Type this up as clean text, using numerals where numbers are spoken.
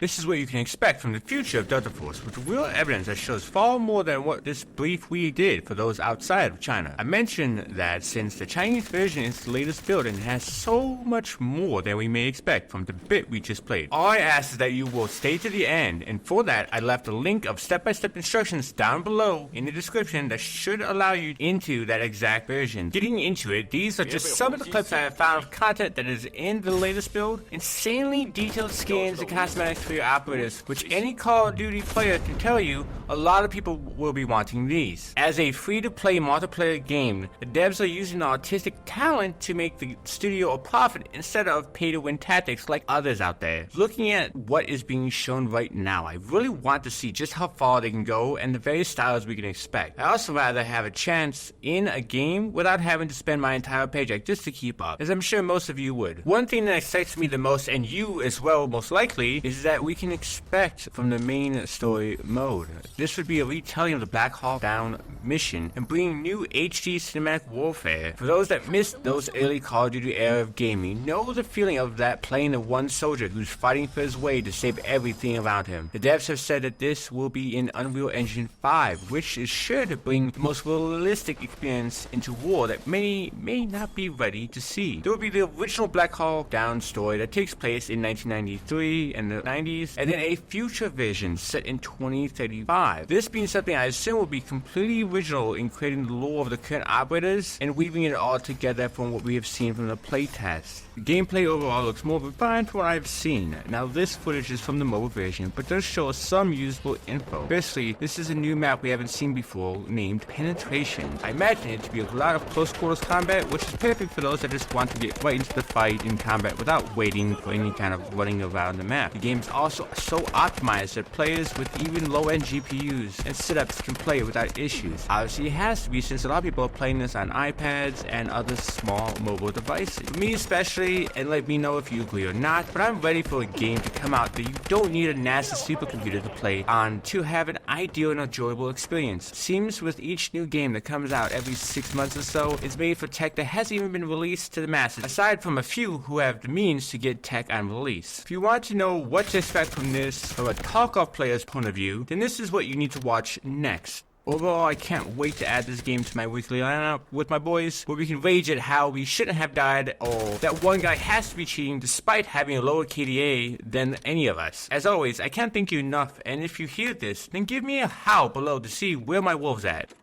This is what you can expect from the future of Delta Force, with real evidence that shows far more than what this brief we did for those outside of China. I mentioned that since the Chinese version is the latest build and has so much more than we may expect from the bit we just played. All I ask is that you will stay to the end, and for that I left a link of step-by-step instructions down below in the description that should allow you into that exact version. Getting into it, these are just some of the clips I have found of content that is in the latest build. Insanely detailed skins and cosmetics for your operators, which any Call of Duty player can tell you a lot of people will be wanting these. As a free-to-play multiplayer game, the devs are using the artistic talent to make the studio a profit instead of pay-to-win tactics like others out there. Looking at what is being shown right now, I really want to see just how far they can go and the various styles we can expect. I also rather have a chance in a game without having to spend my entire paycheck just to keep up, as I'm sure most of you would. One thing that excites me the most, and you as well most likely, is that we can expect from the main story mode. This would be a retelling of the Black Hawk Down mission and bringing new HD cinematic warfare. For those that missed those early Call of Duty era of gaming, know the feeling of that playing the one soldier who's fighting for his way to save everything around him. The devs have said that this will be in Unreal Engine 5, which is sure to bring the most realistic experience into war that many may not be ready to see. There will be the original Black Hawk Down story that takes place in 1993 and the 90s, and then a future version set in 2035. This being something I assume will be completely original in creating the lore of the current operators and weaving it all together from what we have seen from the playtest. The gameplay overall looks more refined from what I've seen. Now this footage is from the mobile version, but does show some usable info. Firstly, this is a new map we haven't seen before named Penetration. I imagine it to be a lot of close quarters combat, which is perfect for those that just want to get right into the fight in combat without waiting for any kind of running around the map. The game is also so optimized that players with even low-end GPUs and setups can play without issues. Obviously it has to be, since a lot of people are playing this on iPads and other small mobile devices. For me especially, and let me know if you agree or not, but I'm ready for a game to come out that you don't need a NASA supercomputer to play on to have an ideal and enjoyable experience. Seems with each new game that comes out every 6 months or so, it's made for tech that hasn't even been released to the masses, aside from a few who have the means to get tech on release. If you want to know what to expect from this from a tarkov player's point of view, then this is what you need to watch next. Overall, I can't wait to add this game to my weekly lineup with my boys, where we can rage at how we shouldn't have died, or that one guy has to be cheating despite having a lower KDA than any of us. As always, I can't thank you enough, and if you hear this, then give me a howl below to see where my wolf's at.